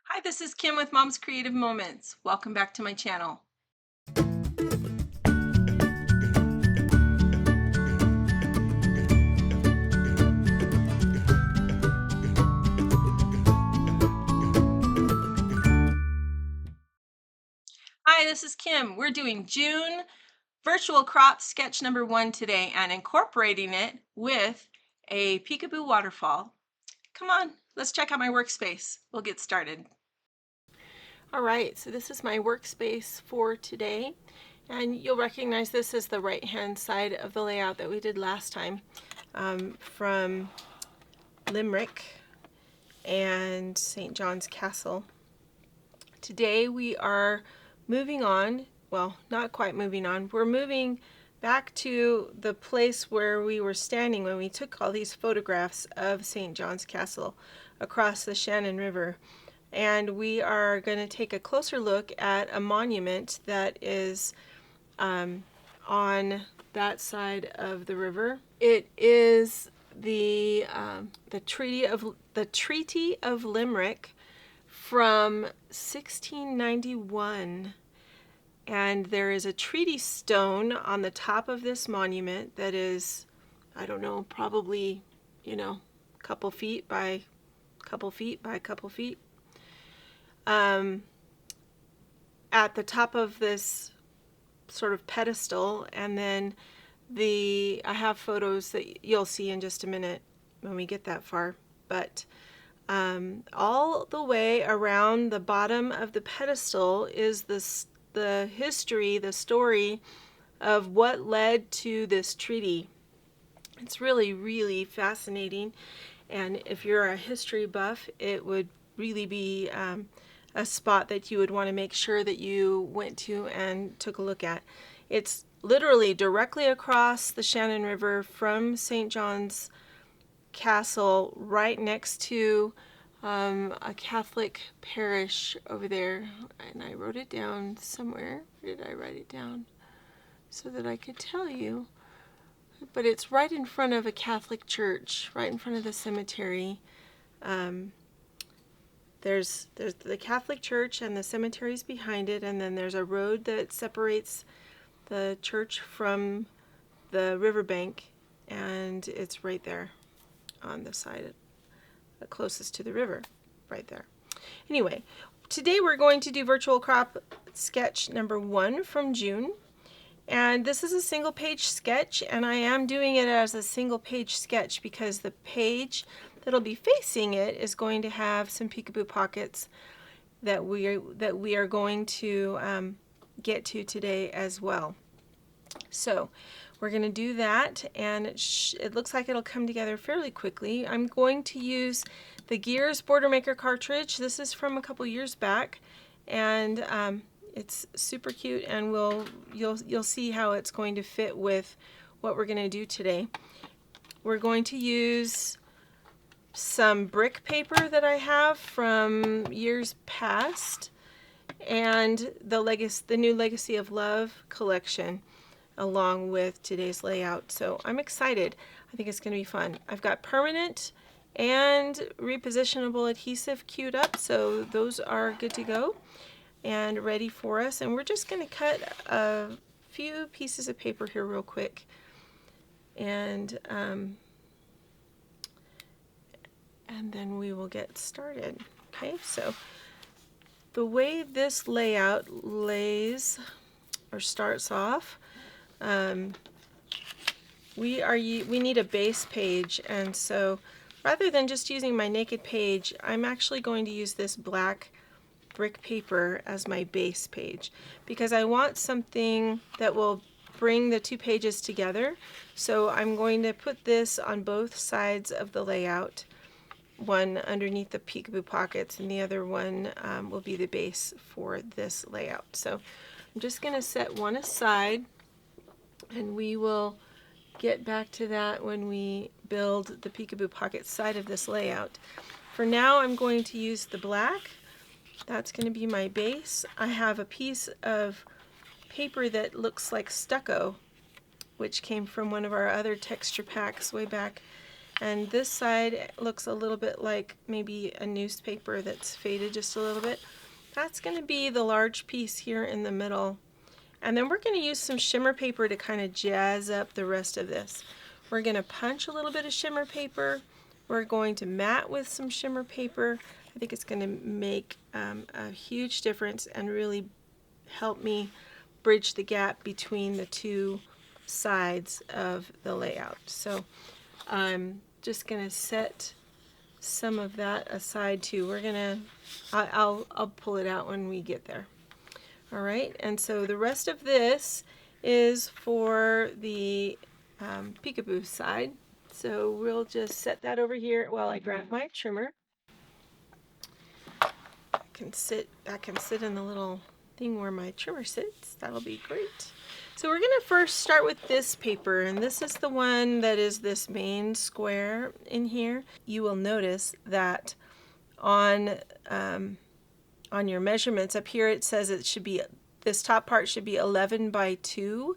Hi, this is Kim with Mom's Creative Moments. Welcome back to my channel. Hi, this is Kim. We're doing June virtual crop sketch number 1 today and incorporating it with a peekaboo waterfall. Come on, let's check out my workspace. We'll get started. All right, so this is my workspace for today, and you'll recognize this as the right-hand side of the layout that we did last time from Limerick and St. John's Castle. Today we are moving on, well, not quite moving on, we're moving back to the place where we were standing when we took all these photographs of St. John's Castle across the Shannon River. And we are going to take a closer look at a monument that is on that side of the river. It is the Treaty of Limerick from 1691, and there is a treaty stone on the top of this monument that is, I don't know, probably, a couple feet by a couple feet by a couple feet. At the top of this sort of pedestal, and then I have photos that you'll see in just a minute when we get that far, but all the way around the bottom of the pedestal is the history, the story of what led to this treaty. It's really, really fascinating, and if you're a history buff, it would really be a spot that you would want to make sure that you went to and took a look at. It's literally directly across the Shannon River from St. John's Castle, right next to a Catholic parish over there. And I wrote it down somewhere. Where did I write it down? So that I could tell you. But it's right in front of a Catholic church, right in front of the cemetery. There's the Catholic church and the cemetery's behind it, and then there's a road that separates the church from the riverbank, and it's right there on the side closest to the river, right there. Anyway, today we're going to do virtual crop sketch number 1 from June, and this is a single page sketch, and I am doing it as a single page sketch because the page that'll be facing it is going to have some peekaboo pockets that we are going to get to today as well. So we're going to do that, and it looks like it'll come together fairly quickly. I'm going to use the Gears Border Maker cartridge. This is from a couple years back, and it's super cute, and you'll see how it's going to fit with what we're going to do today. We're going to use some brick paper that I have from years past, and the new Legacy of Love collection, along with today's layout. So I'm excited. I think it's going to be fun. I've got permanent and repositionable adhesive queued up, so those are good to go and ready for us. And we're just going to cut a few pieces of paper here real quick, and then we will get started. Okay, so the way this layout starts off, we need a base page, and so rather than just using my naked page, I'm actually going to use this black brick paper as my base page because I want something that will bring the two pages together. So I'm going to put this on both sides of the layout, one underneath the peekaboo pockets, and the other one will be the base for this layout. So I'm just going to set one aside, and we will get back to that when we build the peekaboo pocket side of this layout. For now, I'm going to use the black. That's going to be my base. I have a piece of paper that looks like stucco, which came from one of our other texture packs way back And this side looks a little bit like maybe a newspaper that's faded just a little bit. That's going to be the large piece here in the middle. And then we're going to use some shimmer paper to kind of jazz up the rest of this. We're going to punch a little bit of shimmer paper. We're going to mat with some shimmer paper. I think it's going to make a huge difference and really help me bridge the gap between the two sides of the layout. So I'm just going to set some of that aside too. We're going to, I'll pull it out when we get there. All right, and so the rest of this is for the peekaboo side. So we'll just set that over here while I grab my trimmer. That can sit in the little thing where my trimmer sits. That'll be great. So we're going to first start with this paper, and this is the one that is this main square in here. You will notice that on your measurements up here it says it should be, this top part should be 11 by 2,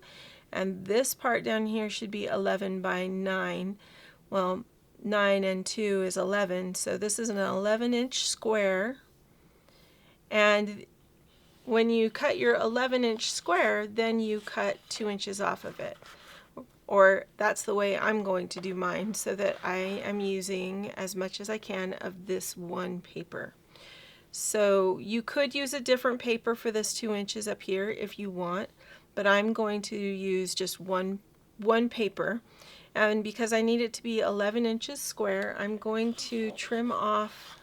and this part down here should be 11 by 9. Well, 9 and 2 is 11, so this is an 11-inch square. And when you cut your 11-inch square, then you cut 2 inches off of it. Or that's the way I'm going to do mine, so that I am using as much as I can of this one paper. So you could use a different paper for this 2 inches up here if you want, but I'm going to use just one paper. And because I need it to be 11 inches square, I'm going to trim off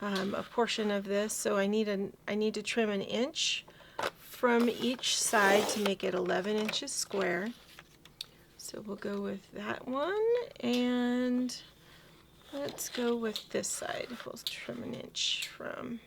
a portion of this. So I need to trim 1 inch from each side to make it 11 inches square. So we'll go with that one, and let's go with this side. We'll trim 1 inch from.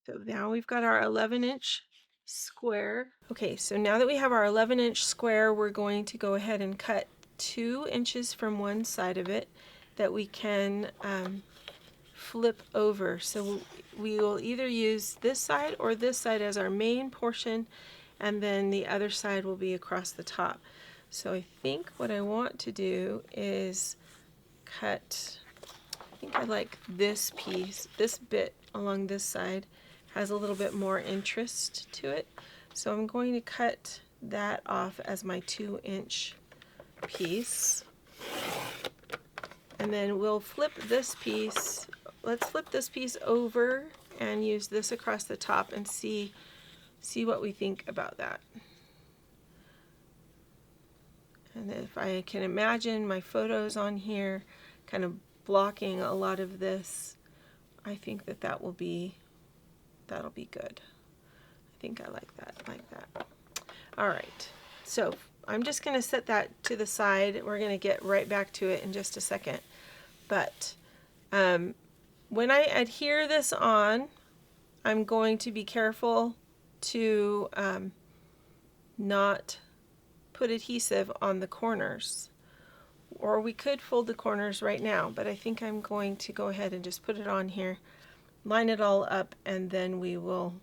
So now we've got our 11-inch square. Okay, so now that we have our 11-inch square, we're going to go ahead and cut 2 inches from one side of it that we can flip over. So we will either use this side or this side as our main portion, and then the other side will be across the top. So I think what I want to do is cut, I think I like this piece, this bit along this side has a little bit more interest to it. So I'm going to cut that off as my 2-inch piece. And then we'll flip this piece, let's flip this piece over and use this across the top and see what we think about that. And if I can imagine my photos on here kind of blocking a lot of this, I think that'll be good. I think I like that. All right, so I'm just going to set that to the side. We're going to get right back to it in just a second. But when I adhere this on, I'm going to be careful to not put adhesive on the corners. Or we could fold the corners right now, but I think I'm going to go ahead and just put it on here, line it all up, and then we will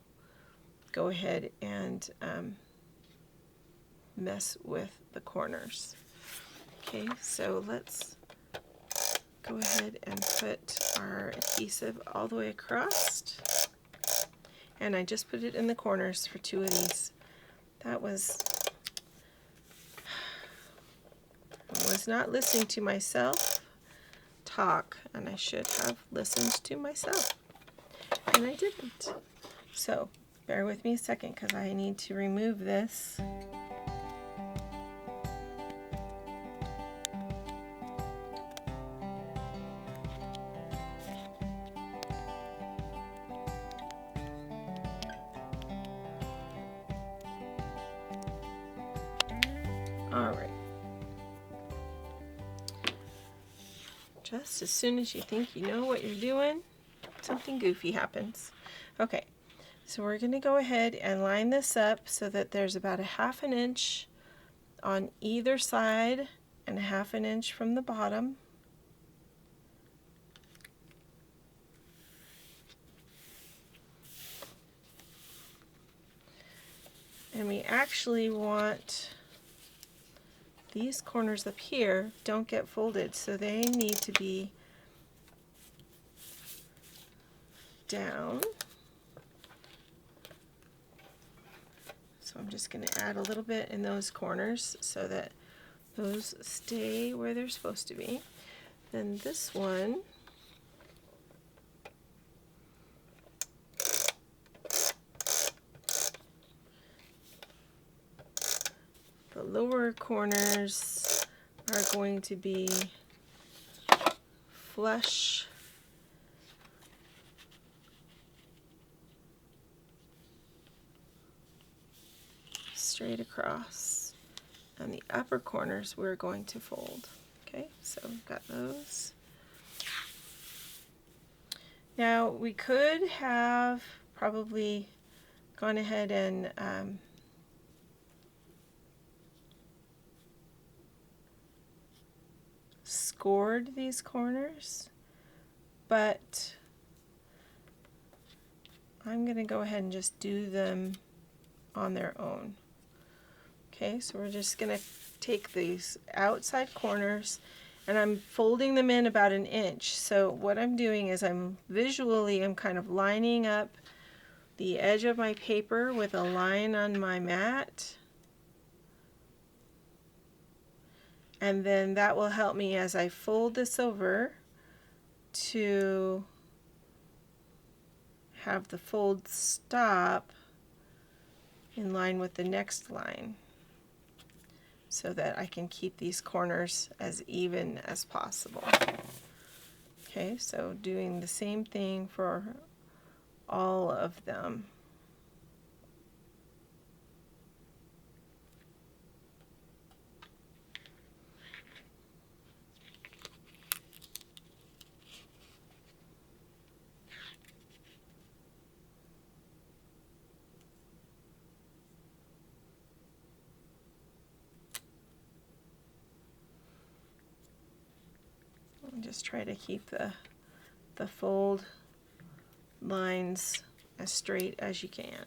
go ahead and mess with the corners. Okay, so let's go ahead and put our adhesive all the way across. And I just put it in the corners for 2 of these. I was not listening to myself talk, and I should have listened to myself, and I didn't. So bear with me a second because I need to remove this. All right. Just as soon as you think you know what you're doing, something goofy happens. Okay, so we're going to go ahead and line this up so that there's about a 1/2 inch on either side and a 1/2 inch from the bottom. And we actually want these corners up here don't get folded, so they need to be down. So I'm just going to add a little bit in those corners so that those stay where they're supposed to be. Then this one, the lower corners are going to be flush straight across, and the upper corners we're going to fold. Okay, so we've got those. Now we could have probably gone ahead and scored these corners, but I'm going to go ahead and just do them on their own. Okay, so we're just going to take these outside corners and I'm folding them in about 1 inch. So what I'm doing is I'm kind of lining up the edge of my paper with a line on my mat, and then that will help me as I fold this over to have the fold stop in line with the next line, so that I can keep these corners as even as possible. Okay, so doing the same thing for all of them. Just try to keep the fold lines as straight as you can.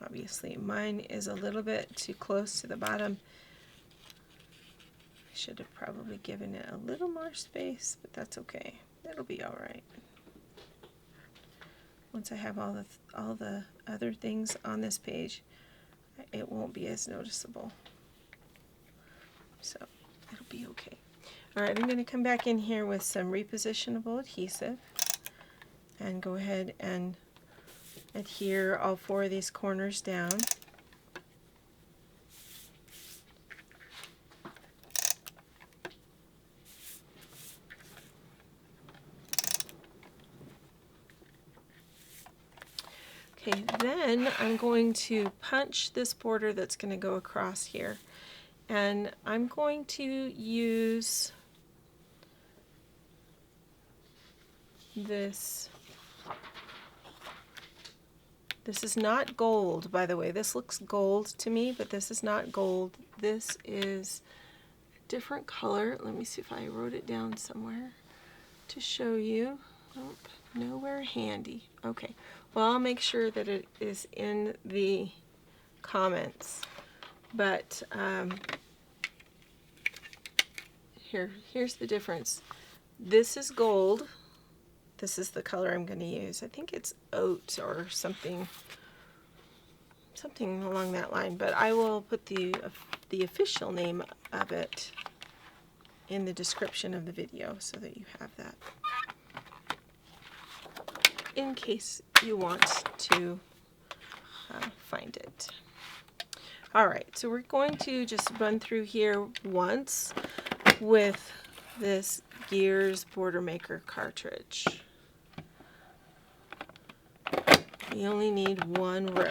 Obviously mine is a little bit too close to the bottom. I should have probably given it a little more space, but that's okay. It'll be all right. Once I have all the other things on this page, it won't be as noticeable. So it'll be okay. All right, I'm going to come back in here with some repositionable adhesive and go ahead and adhere all 4 of these corners down. Okay, then I'm going to punch this border that's going to go across here, and I'm going to use this. This is not gold, by the way. This looks gold to me, but this is not gold. This is a different color. Let me see if I wrote it down somewhere to show you. Nope, nowhere handy. Okay, well, I'll make sure that it is in the comments. But here's the difference. This is gold. This is the color I'm going to use. I think it's oat or something along that line, but I will put the official name of it in the description of the video so that you have that in case you want to find it. Alright, so we're going to just run through here once with this Gears Border Maker cartridge. You only need 1 row.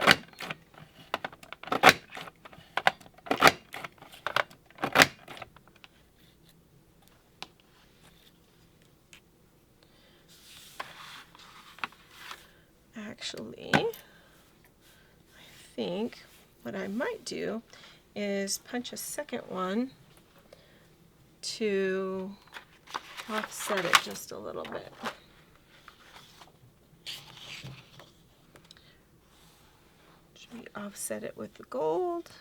Actually, I think what I might do is punch a second one to offset it just a little bit. Should we offset it with the gold?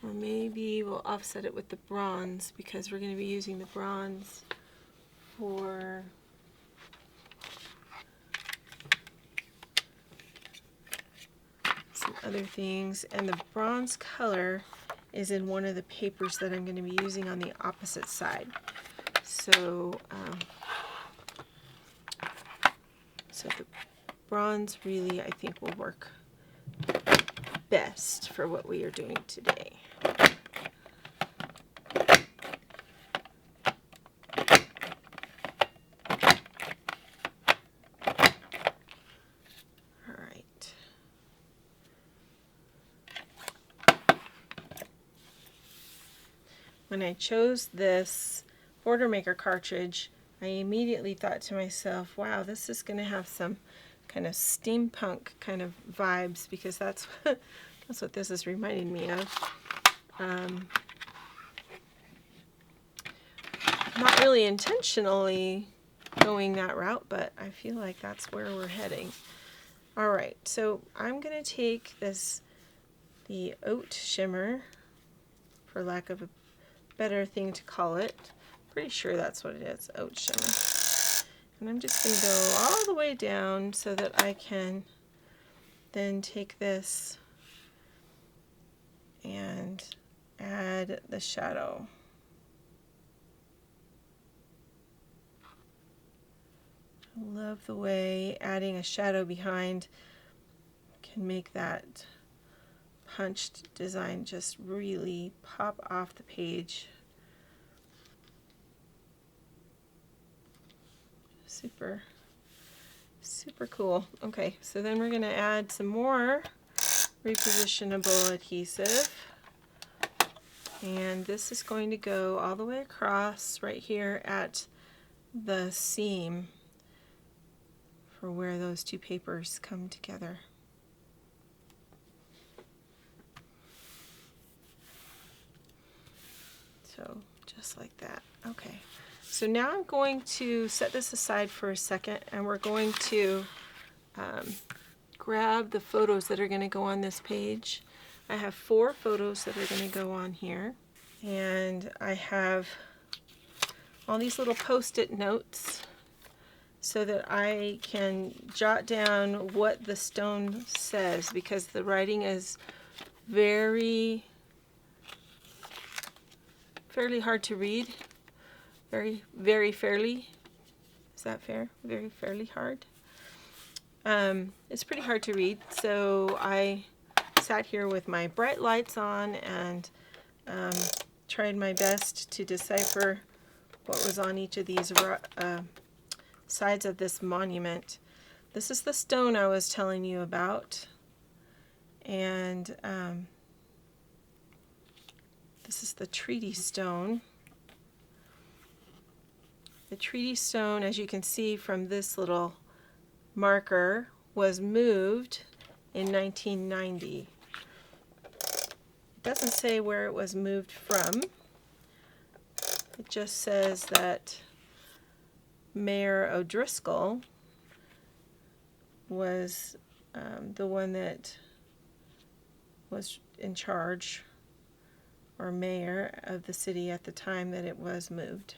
Or maybe we'll offset it with the bronze, because we're going to be using the bronze for some other things. And the bronze color is in one of the papers that I'm going to be using on the opposite side. So, so the bronze really, I think, will work best for what we are doing today. When I chose this Border Maker cartridge, I immediately thought to myself, wow, this is going to have some kind of steampunk kind of vibes, because that's what this is reminding me of. Not really intentionally going that route, but I feel like that's where we're heading. All right, so I'm going to take the oat shimmer, for lack of a better thing to call it. Pretty sure that's what it is, oat shimmer. And I'm just going to go all the way down so that I can then take this and add the shadow. I love the way adding a shadow behind can make that punched design just really pop off the page. Super, super cool. Okay, so then we're going to add some more repositionable adhesive. And this is going to go all the way across right here at the seam for where those two papers come together. So just like that. Okay, so now I'm going to set this aside for a second, and we're going to grab the photos that are going to go on this page. I have 4 photos that are going to go on here, and I have all these little post-it notes so that I can jot down what the stone says, because the writing is fairly hard to read. Very fairly. Is that fair? Very fairly hard. It's pretty hard to read, so I sat here with my bright lights on and tried my best to decipher what was on each of these sides of this monument. This is the stone I was telling you about, and this is the treaty stone. The treaty stone, as you can see from this little marker, was moved in 1990. It doesn't say where it was moved from. It just says that Mayor O'Driscoll was the one that was in charge, or mayor of the city at the time that it was moved.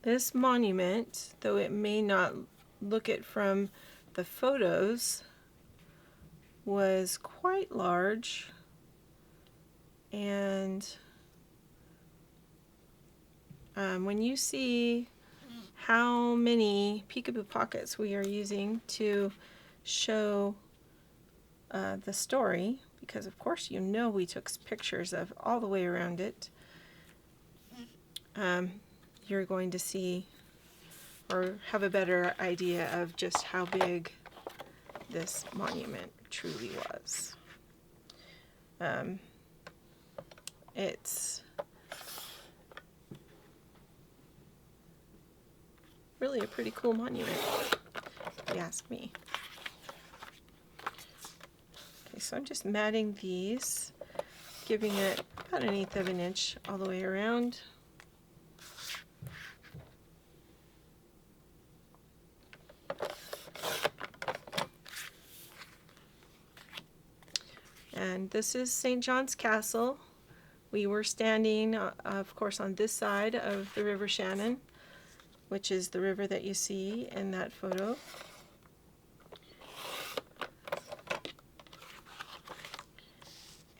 This monument, though it may not look it from the photos, was quite large, and when you see how many peekaboo pockets we are using to show the story, because of course you know we took pictures of all the way around it, you're going to see or have a better idea of just how big this monument truly was. It's really a pretty cool monument, if you ask me. Okay, so I'm just matting these, giving it about 1/8 of an inch all the way around. And this is St. John's Castle. We were standing, of course, on this side of the River Shannon, which is the river that you see in that photo.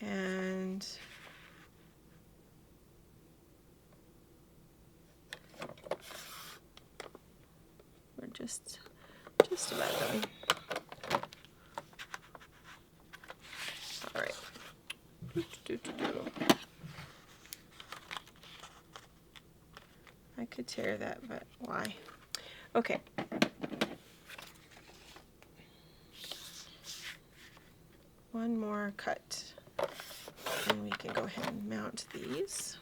And we're just about done. All right. I could tear that, but why? Okay. One more cut, and we can go ahead and mount these.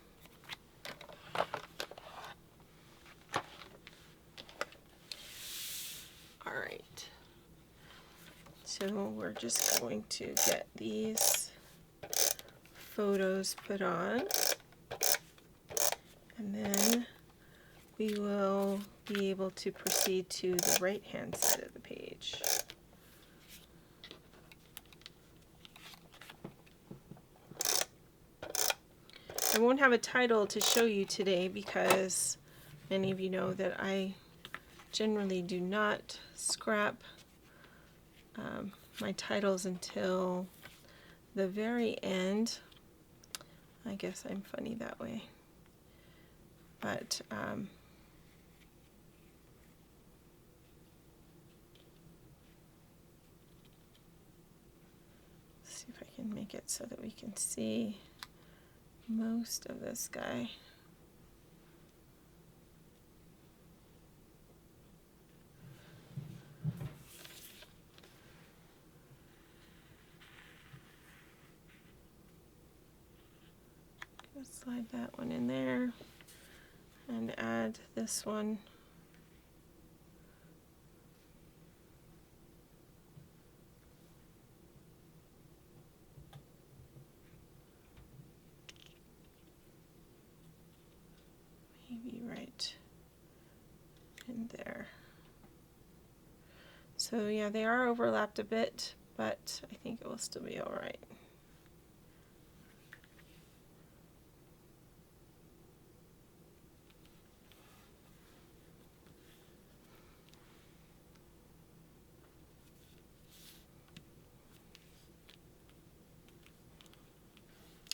All right. So we're just going to get these photos put on, and then we will be able to proceed to the right-hand side of the page. I won't have a title to show you today because many of you know that I generally do not scrap my titles until the very end. I guess I'm funny that way. But let's see if I can make it so that we can see most of this guy. Slide that one in there and add this one. Maybe right in there. So yeah, they are overlapped a bit, but I think it will still be all right.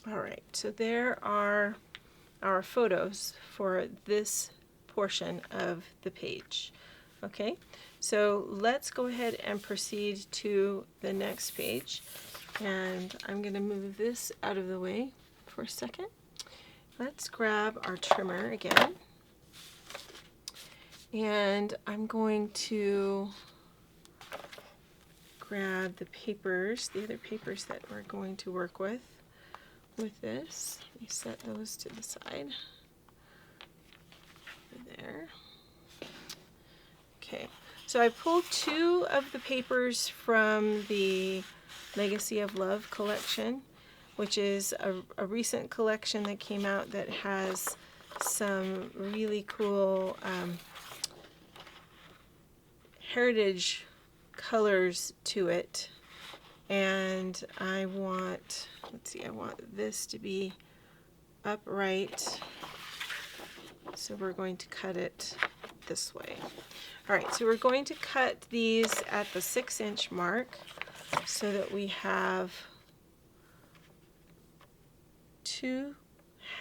All right, so there are our photos for this portion of the page. Okay, so let's go ahead and proceed to the next page. And I'm going to move this out of the way for a second. Let's grab our trimmer again. And I'm going to grab the papers, the other papers that we're going to work with this. We set those to the side. There. Okay, so I pulled 2 of the papers from the Legacy of Love collection, which is a recent collection that came out that has some really cool heritage colors to it. And I want, let's see, I want this to be upright, so we're going to cut it this way. All right, so we're going to cut these at the 6-inch mark so that we have 2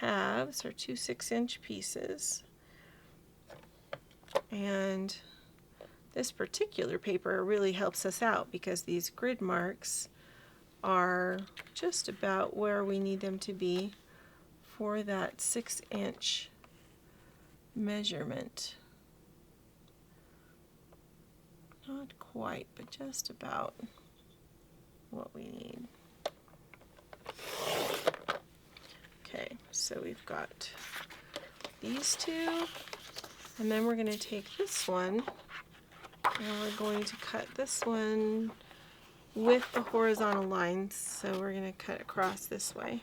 halves or 2 6-inch pieces. And this particular paper really helps us out because these grid marks are just about where we need them to be for that 6-inch measurement. Not quite, but just about what we need. Okay, so we've got these two, and then we're going to take this one, and we're going to cut this one with the horizontal lines. So we're going to cut across this way.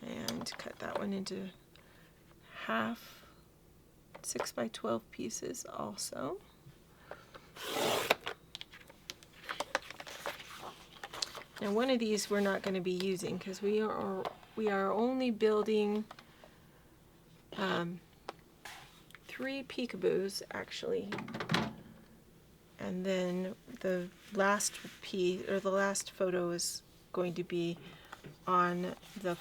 And cut that one into half 6 by 12 pieces also. Now one of these we're not going to be using because we are only building 3 peekaboos actually, and then the last piece or the last photo is going to be on the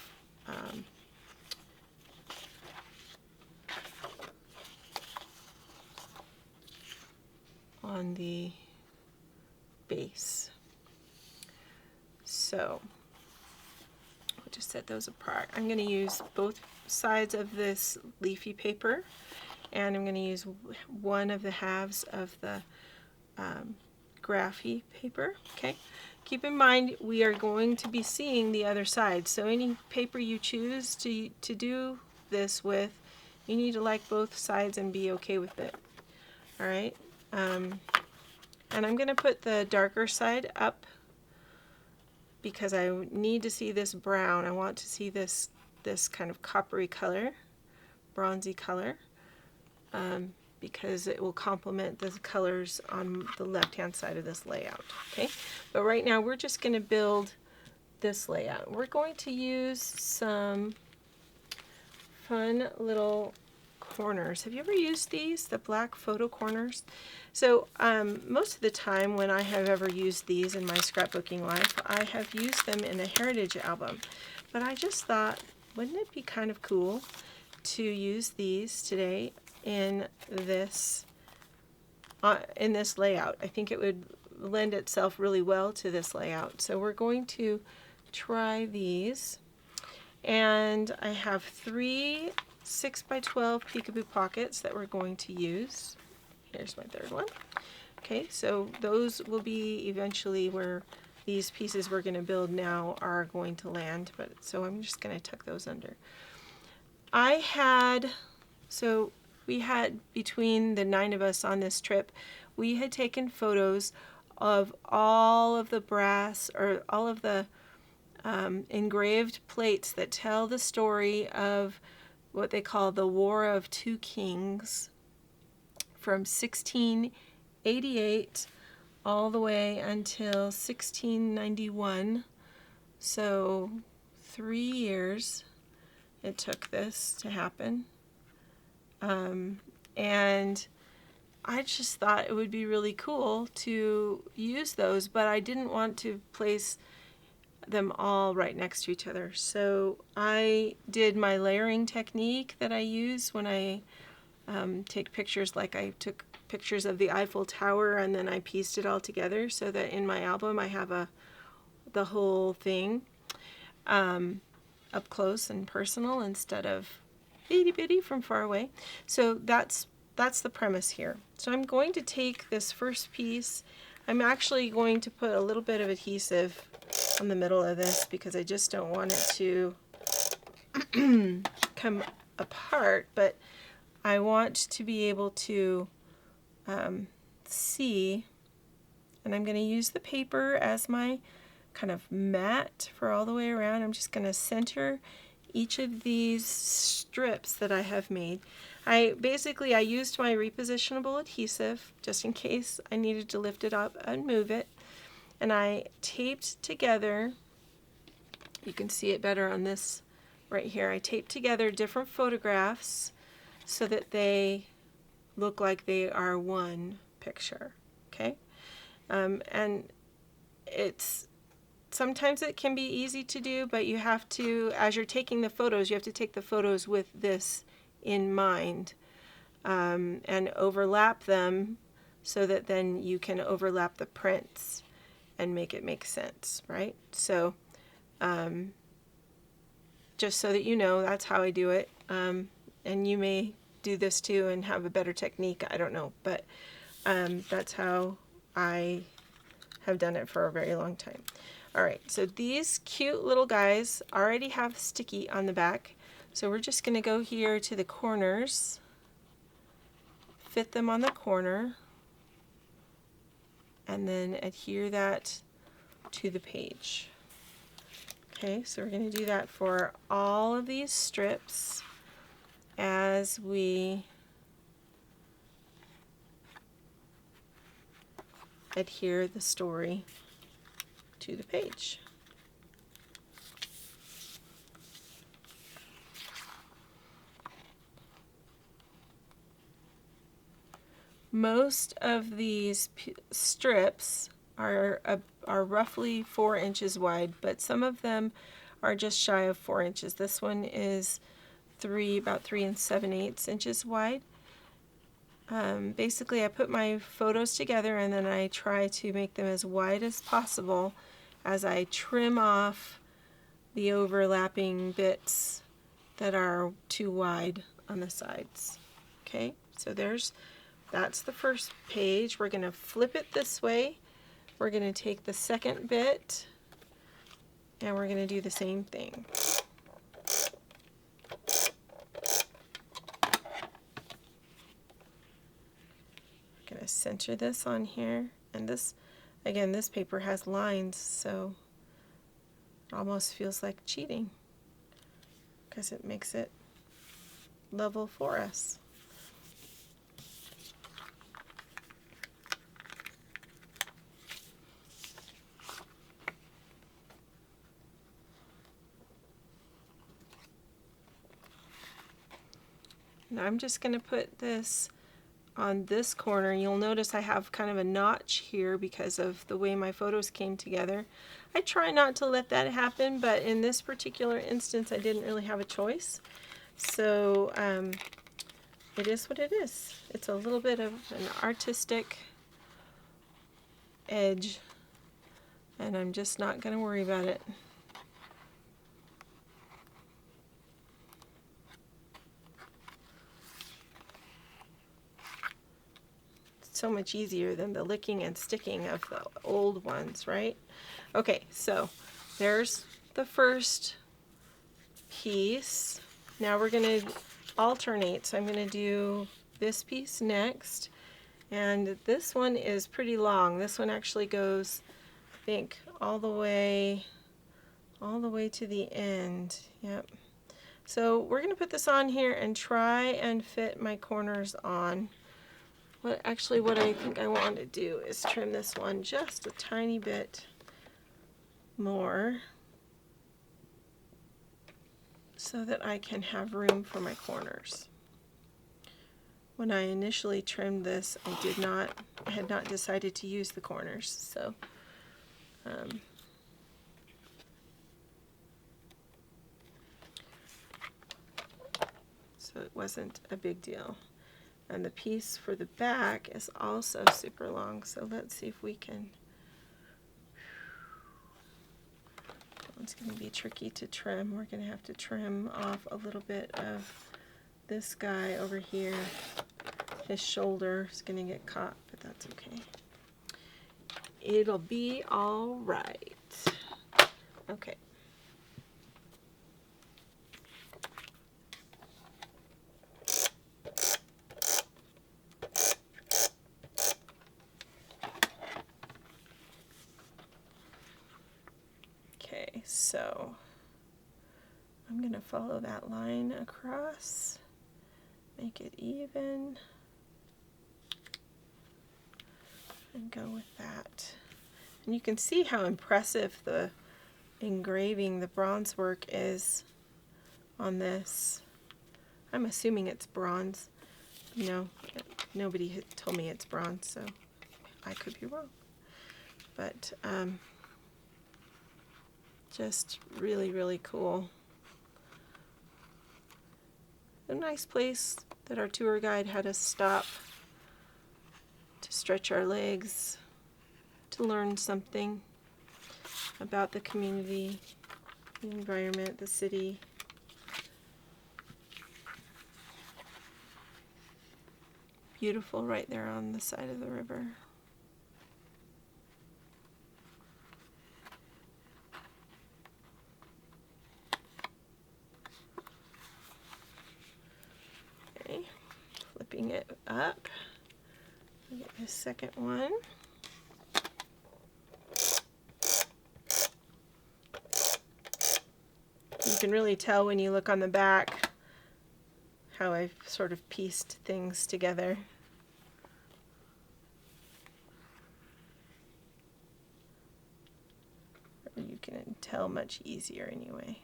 base. So we'll just set those apart. I'm going to use both sides of this leafy paper, and I'm going to use one of the halves of the graphy paper. Okay. Keep in mind we are going to be seeing the other side, so any paper you choose to do this with, you need to like both sides and be okay with it. Alright, and I'm going to put the darker side up because I need to see this brown. I want to see this kind of coppery color, bronzy color, because it will complement the colors on the left hand side of this layout. Okay, but right now we're just going to build this layout. We're going to use some fun little corners. Have you ever used these, the black photo corners? So most of the time when I have ever used these in my scrapbooking life, I have used them in a heritage album, but I just thought, wouldn't it be kind of cool to use these today in this layout? I think it would lend itself really well to this layout. So we're going to try these, and I have 3 6 by 12 peekaboo pockets that we're going to use. Here's my third one. Okay, so those will be eventually where these pieces we're going to build now are going to land, but so I'm just going to tuck those under. We had, between the 9 of us on this trip, we had taken photos of all of the brass, or all of the engraved plates that tell the story of what they call the War of Two Kings, from 1688 all the way until 1691. So 3 years it took this to happen. And I just thought it would be really cool to use those, but I didn't want to place them all right next to each other. So I did my layering technique that I use when I take pictures, like I took pictures of the Eiffel Tower and then I pieced it all together so that in my album I have the whole thing up close and personal instead of itty bitty from far away. So that's the premise here. So I'm going to take this first piece. I'm actually going to put a little bit of adhesive on the middle of this because I just don't want it to come apart, but I want to be able to see, and I'm going to use the paper as my kind of mat for all the way around. I'm just going to center each of these strips that I have made. I used my repositionable adhesive just in case I needed to lift it up and move it, and I taped together, you can see it better on this right here, I taped together different photographs so that they look like they are one picture. Okay, and sometimes it can be easy to do, but you have to, as you're taking the photos, you have to take the photos with this in mind, and overlap them so that then you can overlap the prints and make it make sense, right? So just so that you know, that's how I do it, and you may do this too and have a better technique, I don't know, but that's how I have done it for a very long time. Alright, so these cute little guys already have sticky on the back. So we're just going to go here to the corners, fit them on the corner, and then adhere that to the page. Okay, so we're going to do that for all of these strips as we adhere the story to the page. Most of these strips are roughly 4 inches wide, but some of them are just shy of 4 inches. This one is about 3 7/8 inches wide. Basically, I put my photos together and then I try to make them as wide as possible as I trim off the overlapping bits that are too wide on the sides. Okay, so that's the first page. We're going to flip it this way. We're going to take the second bit and we're going to do the same thing. We're going to center this on here, and this, again, this paper has lines, so it almost feels like cheating because it makes it level for us. And I'm just going to put this on this corner. You'll notice I have kind of a notch here because of the way my photos came together. I try not to let that happen, but in this particular instance I didn't really have a choice. So it is what it is. It's a little bit of an artistic edge, and I'm just not going to worry about it. So much easier than the licking and sticking of the old ones, right? Okay, so there's the first piece. Now we're going to alternate. So I'm going to do this piece next, and this one is pretty long. This one actually goes, I think, all the way to the end. Yep. So we're going to put this on here and try and fit my corners on. What I think I want to do is trim this one just a tiny bit more so that I can have room for my corners. When I initially trimmed this, I had not decided to use the corners, so it wasn't a big deal. And the piece for the back is also super long, so let's see if we can. That one's going to be tricky to trim. We're going to have to trim off a little bit of this guy over here. His shoulder is going to get caught, but that's okay. It'll be all right. Okay. So I'm going to follow that line across, make it even, and go with that. And you can see how impressive the engraving, the bronze work is on this. I'm assuming it's bronze. You know, nobody had told me it's bronze, so I could be wrong. But just really, really cool. A nice place that our tour guide had us stop to stretch our legs, to learn something about the community, the environment, the city. Beautiful right there on the side of the river. lifting it up. I'll get the second one. You can really tell when you look on the back how I've sort of pieced things together. Or you can tell much easier anyway.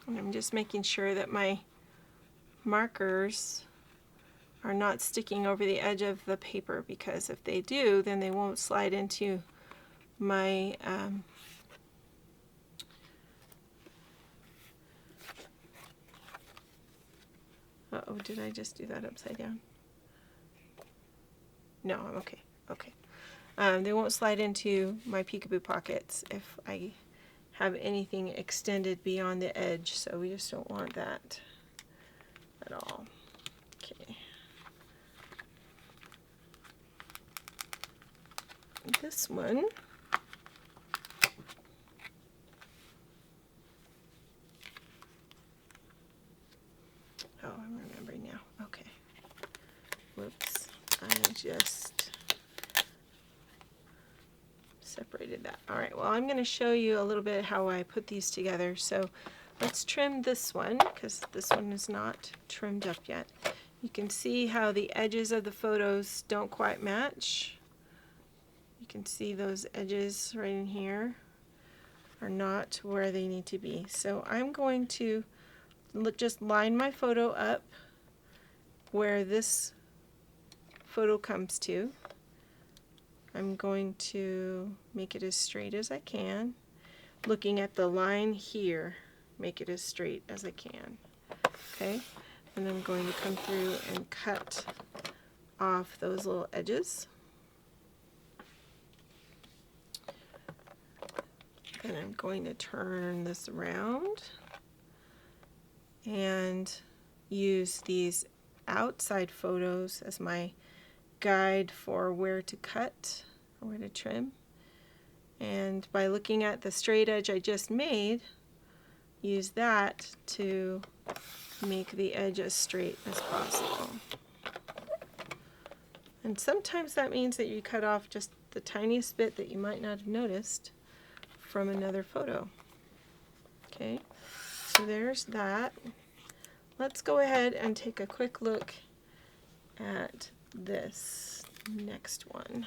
And I'm just making sure that my markers are not sticking over the edge of the paper, because if they do, then they won't slide into my uh-oh, did I just do that upside down? No, I'm okay. Okay. They won't slide into my peekaboo pockets if I have anything extended beyond the edge, so we just don't want that at all. Okay. This one, oh, I'm remembering now. Okay. Whoops. I just separated that. All right, well, I'm going to show you a little bit how I put these together. So let's trim this one, because this one is not trimmed up yet. You can see how the edges of the photos don't quite match. You can see those edges right in here are not where they need to be. So I'm going to just line my photo up where this photo comes to. I'm going to make it as straight as I can. Looking at the line here, make it as straight as I can. Okay, and I'm going to come through and cut off those little edges. And I'm going to turn this around and use these outside photos as my guide for where to cut or where to trim. And by looking at the straight edge I just made, use that to make the edge as straight as possible. And sometimes that means that you cut off just the tiniest bit that you might not have noticed from another photo. Okay, so there's that. Let's go ahead and take a quick look at this next one,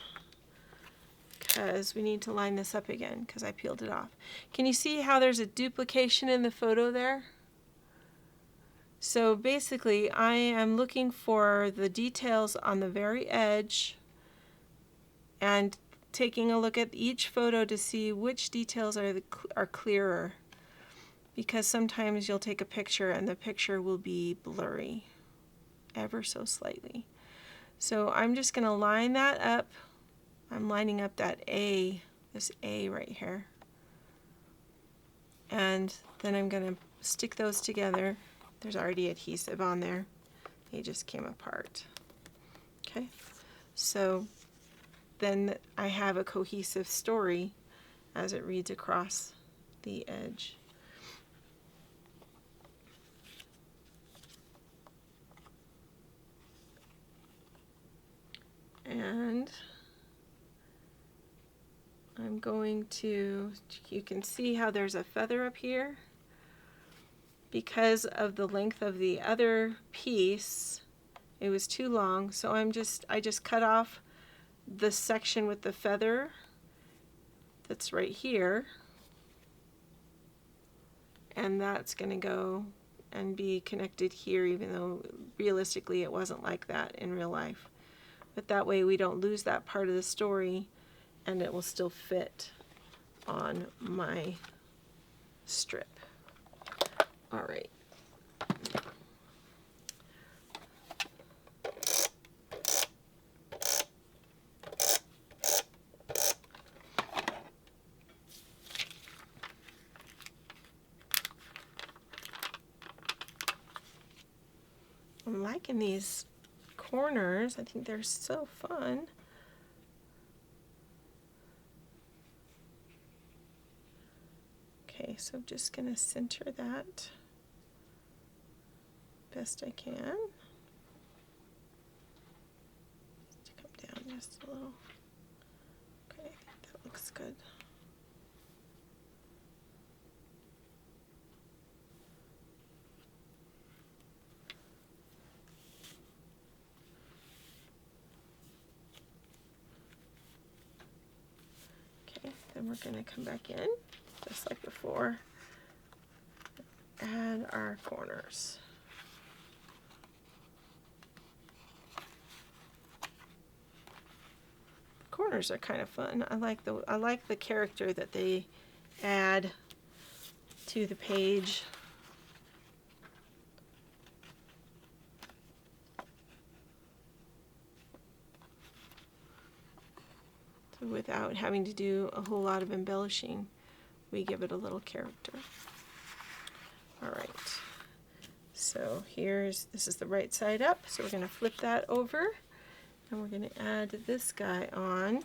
because we need to line this up again because I peeled it off. Can you see how there's a duplication in the photo there? So basically I am looking for the details on the very edge and taking a look at each photo to see which details are clearer, because sometimes you'll take a picture and the picture will be blurry ever so slightly. So I'm just going to line that up. I'm lining up that A, this A right here. And then I'm going to stick those together. There's already adhesive on there. They just came apart. Okay, so then I have a cohesive story as it reads across the edge. And I'm going to, you can see how there's a feather up here. Because of the length of the other piece, it was too long, so I just cut off the section with the feather that's right here, and that's going to go and be connected here, even though realistically it wasn't like that in real life. But that way we don't lose that part of the story, and it will still fit on my strip. All right. I'm liking these corners. I think they're so fun. Okay, so I'm just going to center that best I can. Just come down just a little. Okay, I think that looks good. Okay, then we're going to come back in, just like before, add our corners. Corners are kind of fun. I like the character that they add to the page. So without having to do a whole lot of embellishing, we give it a little character. All right. So this is the right side up. So we're going to flip that over. And we're going to add this guy on.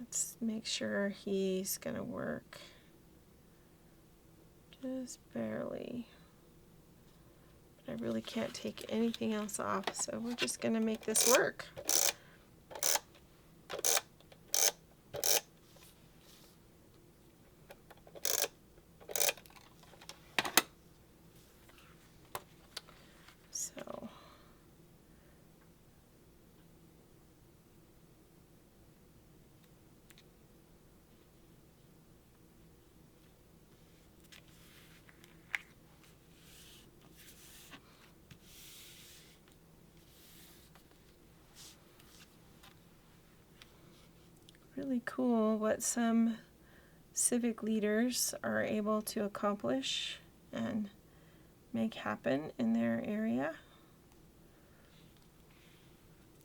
Let's make sure he's going to work just barely. But I really can't take anything else off, so we're just going to make this work. Really cool what some civic leaders are able to accomplish and make happen in their area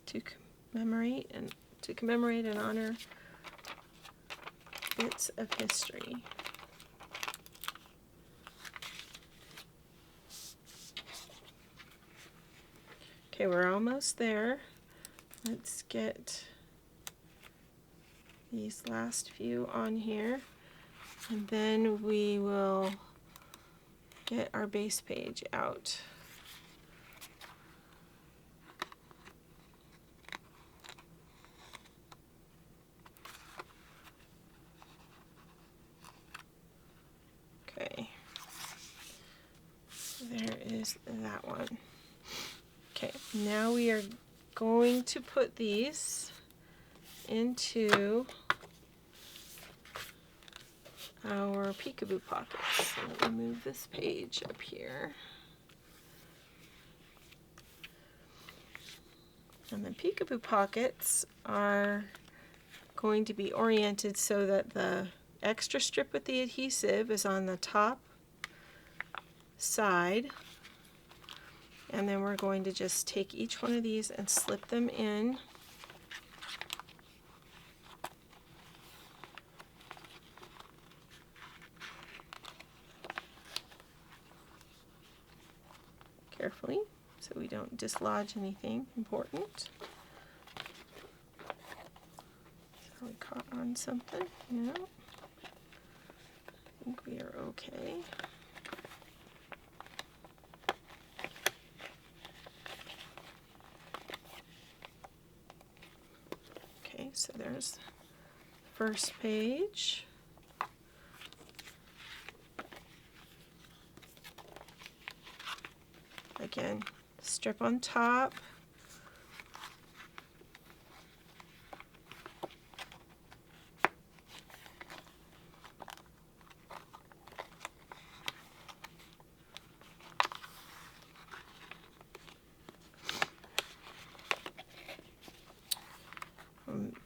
to commemorate and honor bits of history. Okay, we're almost there. Let's get these last few on here, and then we will get our base page out. Okay, there is that one. Okay, now we are going to put these into our peekaboo pockets. So let me move this page up here. And the peekaboo pockets are going to be oriented so that the extra strip with the adhesive is on the top side. And then we're going to just take each one of these and slip them in. Carefully, so we don't dislodge anything important. So we caught on something, yeah. I think we are okay. Okay, so there's the first page. Again, strip on top.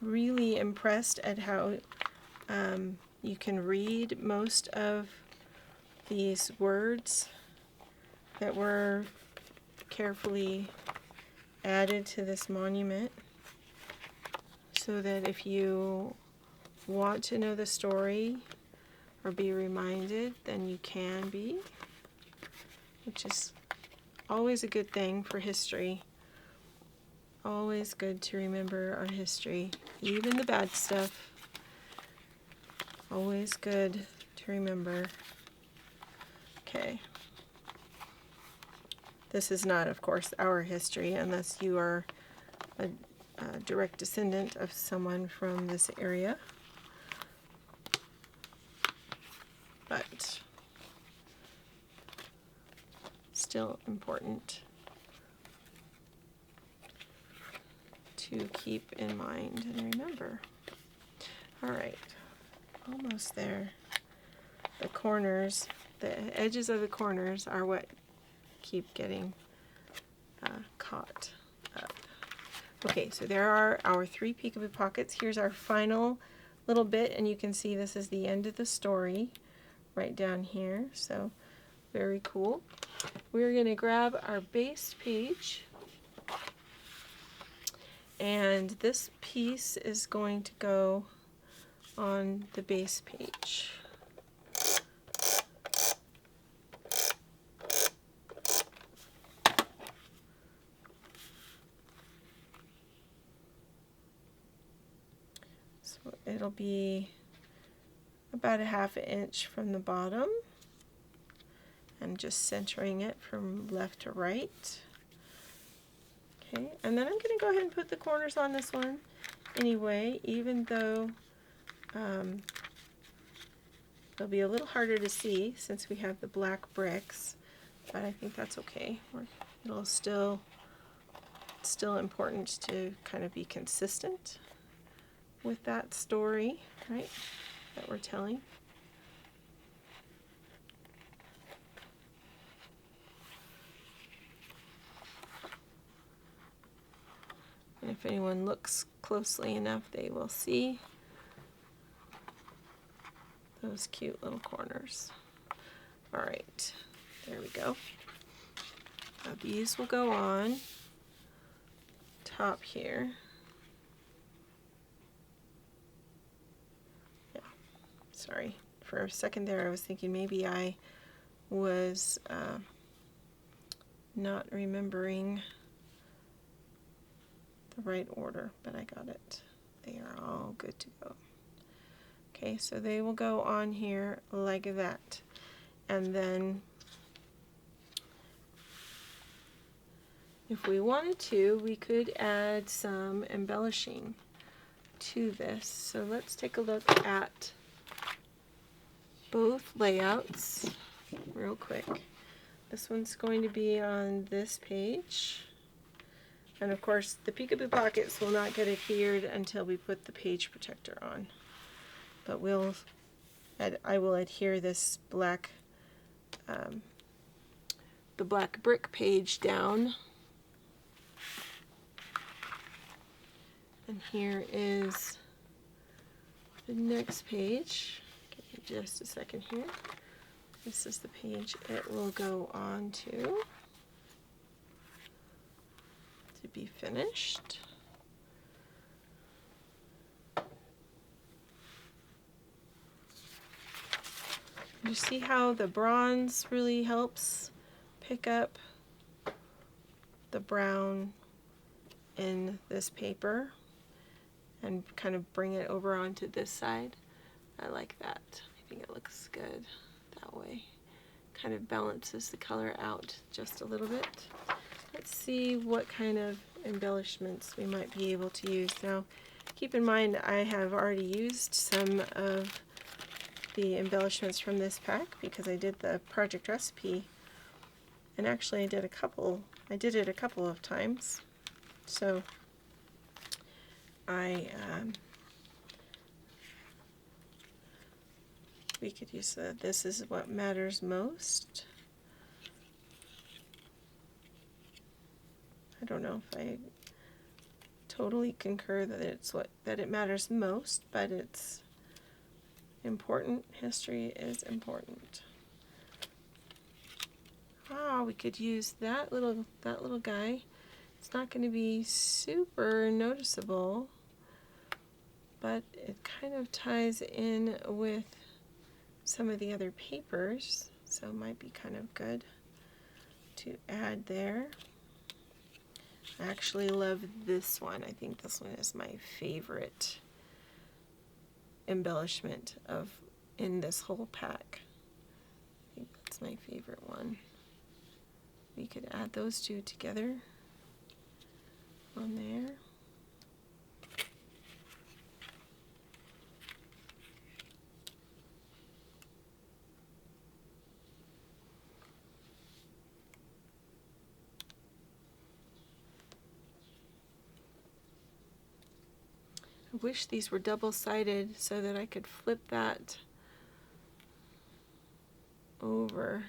really impressed at how you can read most of these words that were carefully added to this monument, so that if you want to know the story or be reminded, then you can be, which is always a good thing for history. Always good to remember our history, even the bad stuff. Always good to remember. Okay. This is not, of course, our history, unless you are a direct descendant of someone from this area. But still important to keep in mind and remember. All right, almost there. The corners, the edges of the corners are what keep getting caught up. Okay, so there are our 3 peekaboo pockets. Here's our final little bit, and you can see this is the end of the story right down here, so very cool. We're going to grab our base page, and this piece is going to go on the base page. So it'll be about a ½ inch from the bottom. I'm just centering it from left to right. Okay, and then I'm going to go ahead and put the corners on this one anyway, even though they'll be a little harder to see since we have the black bricks, but I think that's okay. It'll still important to kind of be consistent with that story, right, that we're telling. And if anyone looks closely enough, they will see those cute little corners. All right, there we go. Now these will go on top here. Yeah, sorry. For a second there, I was thinking maybe I was not remembering the right order, but I got it. They are all good to go. Okay, so they will go on here like that. And then if we wanted to, we could add some embellishing to this. So let's take a look at both layouts real quick. This one's going to be on this page. And of course, the peekaboo pockets will not get adhered until we put the page protector on. But I will adhere this black, the black brick page down. And here is the next page. Give me just a second here. This is the page it will go on to be finished. You see how the bronze really helps pick up the brown in this paper and kind of bring it over onto this side. I like that. I think it looks good that way. Kind of balances the color out just a little bit. Let's see what kind of embellishments we might be able to use. Now, keep in mind I have already used some of the embellishments from this pack because I did the project recipe, and actually I did it a couple of times. So we could use this is what matters most. I don't know if I totally concur that it matters most, but it's important. History is important. Ah, we could use that little guy. It's not going to be super noticeable, but it kind of ties in with some of the other papers, so it might be kind of good to add there. I actually love this one. I think this one is my favorite embellishment in this whole pack. I think that's my favorite one. We could add those two together on there. I wish these were double-sided so that I could flip that over.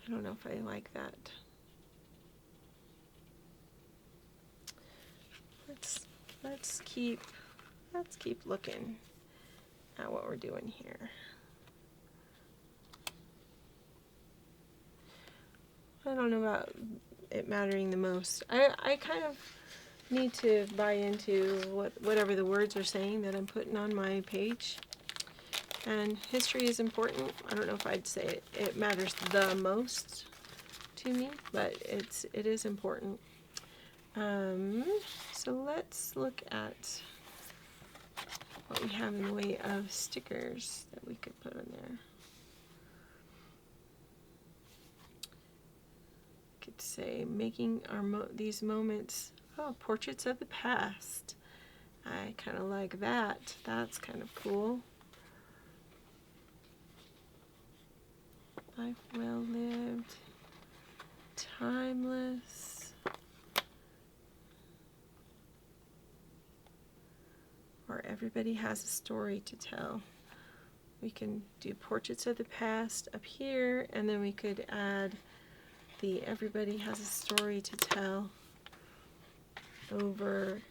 I don't know if I like that. Let's keep looking at what we're doing here. I don't know about it mattering the most. I kind of need to buy into whatever the words are saying that I'm putting on my page. And history is important. I don't know if I'd say it matters the most to me, but it is important. So let's look at what we have in the way of stickers that we could put on there. Could say making these moments portraits of the past. I kind of like that. That's kind of cool. Life well lived, timeless, or everybody has a story to tell. We can do portraits of the past up here, and then we could add the everybody has a story to tell over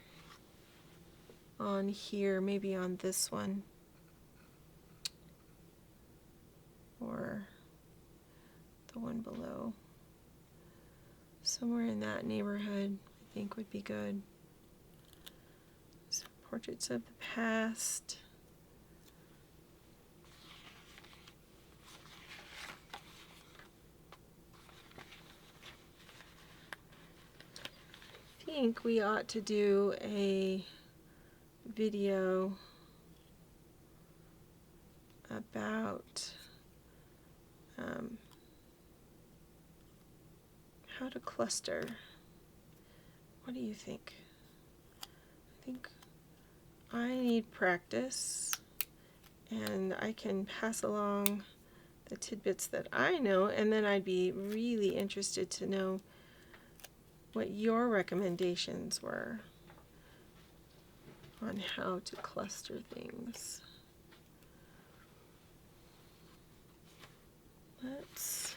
on here, maybe on this one, or the one below. Somewhere in that neighborhood, I think would be good. So, portraits of the past. I think we ought to do a video about how to cluster. What do you think? I think I need practice, and I can pass along the tidbits that I know, and then I'd be really interested to know what your recommendations were on how to cluster things. Let's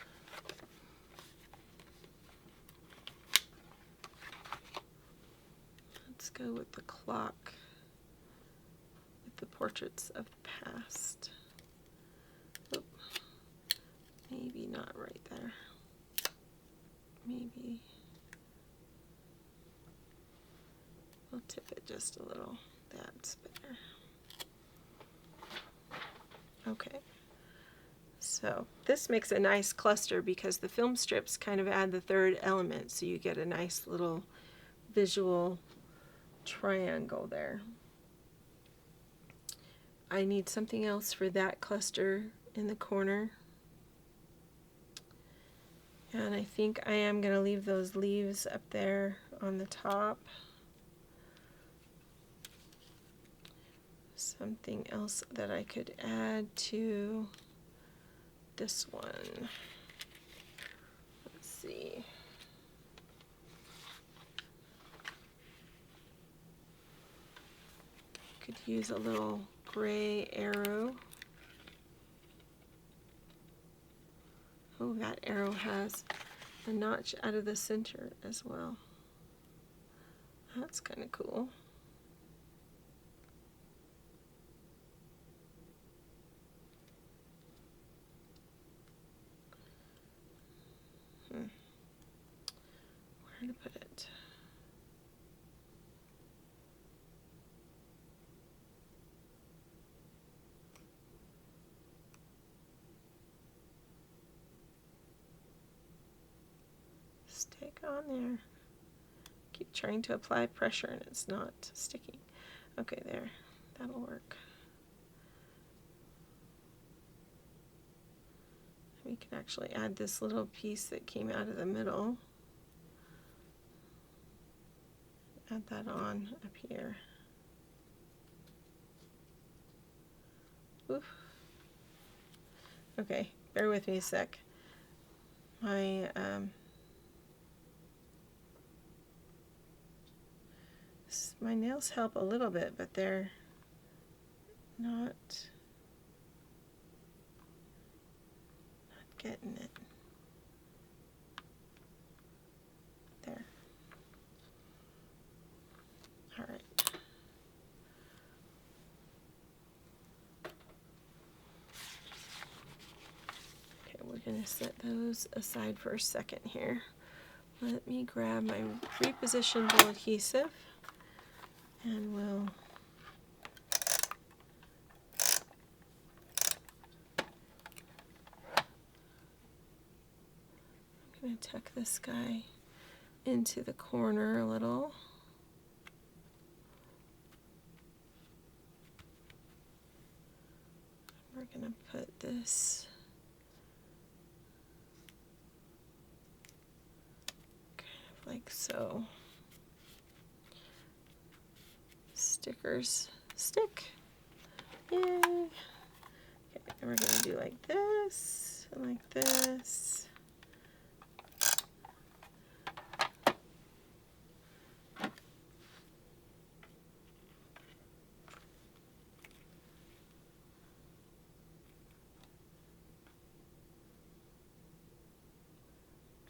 go with the clock with the portraits of the past. Oop. Maybe not right there. Maybe we'll tip it just a little. That's better. Okay. So this makes a nice cluster because the film strips kind of add the third element, so you get a nice little visual triangle there. I need something else for that cluster in the corner. And I think I am going to leave those leaves up there on the top. Something else that I could add to this one. Let's see. Could use a little gray arrow. Oh, that arrow has a notch out of the center as well. That's kind of cool. Where to put it? Stick on there. Keep trying to apply pressure and it's not sticking. Okay, there. That'll work. We can actually add this little piece that came out of the middle. Add that on up here. Oof. Okay, bear with me a sec. My my nails help a little bit, but they're not getting it. There. All right. Okay, we're going to set those aside for a second here. Let me grab my repositionable adhesive and we'll I'm going to tuck this guy into the corner a little. We're going to put this kind of like so. Stickers stick. Yay! Okay, and we're going to do like this and like this.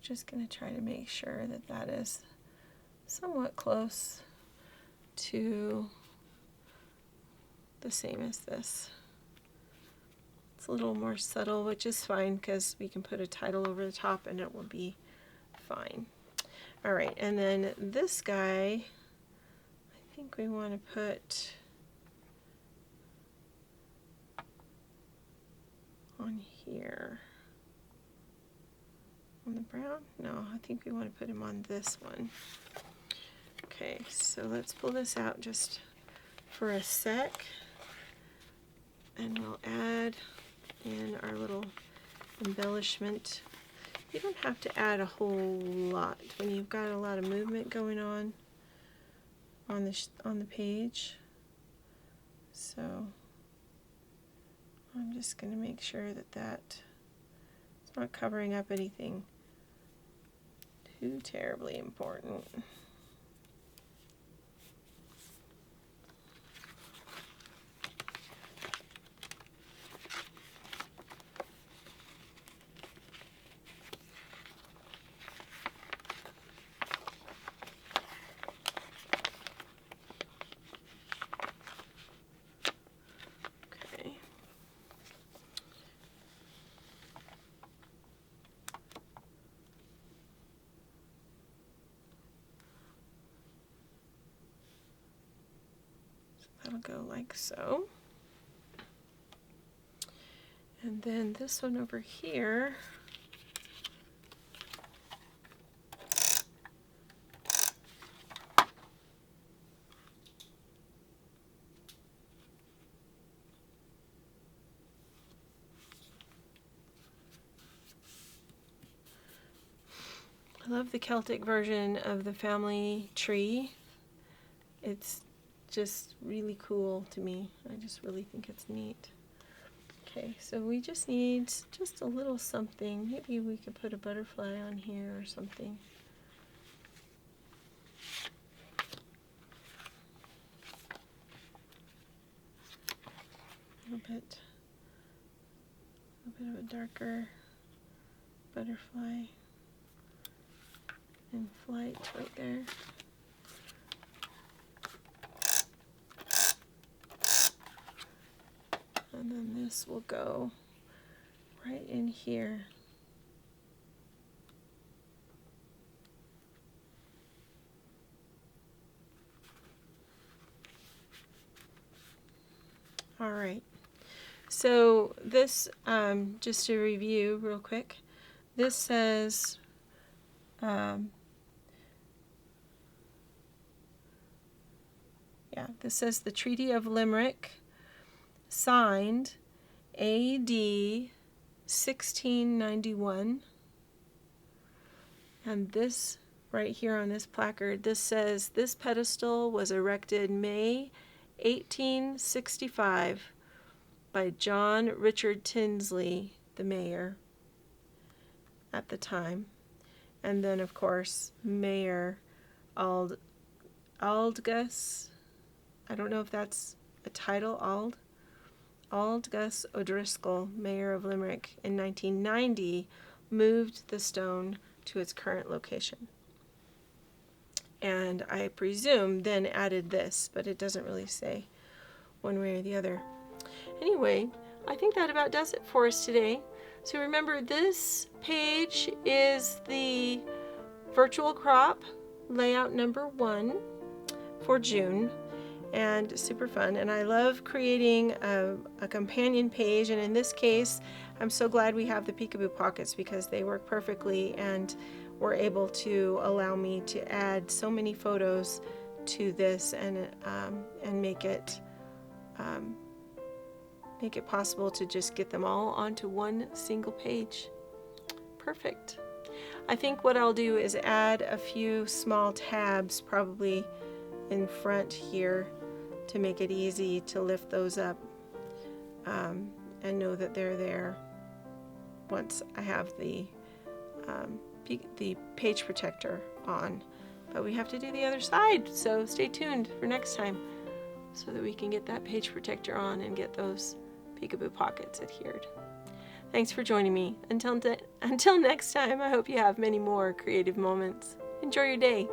Just going to try to make sure that that is somewhat close to the same as this. It's a little more subtle, which is fine because we can put a title over the top and it will be fine. All right, and then this guy, I think we want to put on here. On the brown? No, I think we want to put him on this one. Okay, so let's pull this out just for a sec. And we'll add in our little embellishment. You don't have to add a whole lot when you've got a lot of movement going on the page. So I'm just going to make sure that it's not covering up anything too terribly important. That'll go like so. And then this one over here, I love the Celtic version of the family tree. It's just really cool to me. I just really think it's neat. Okay, so we just need just a little something. Maybe we could put a butterfly on here or something. A little bit of a darker butterfly in flight right there. then this will go right in here. All right. So this, just to review real quick, this says this says the Treaty of Limerick, signed AD 1691. And this right here on this placard, this says this pedestal was erected May 1865 by John Richard Tinsley, the mayor at the time. And then, of course, Mayor Aldgus, I don't know if that's a title, Aldgus O'Driscoll, Mayor of Limerick, in 1990, moved the stone to its current location. And I presume then added this, but it doesn't really say one way or the other. Anyway, I think that about does it for us today. So remember, this page is the virtual crop layout number 1 for June, and super fun. And I love creating a companion page, and in this case I'm so glad we have the peekaboo pockets because they work perfectly and were able to allow me to add so many photos to this and make it possible to just get them all onto one single page. Perfect. I think what I'll do is add a few small tabs probably in front here to make it easy to lift those up and know that they're there once I have the page protector on. But we have to do the other side, so stay tuned for next time so that we can get that page protector on and get those peekaboo pockets adhered. Thanks for joining me. Until next time, I hope you have many more creative moments. Enjoy your day.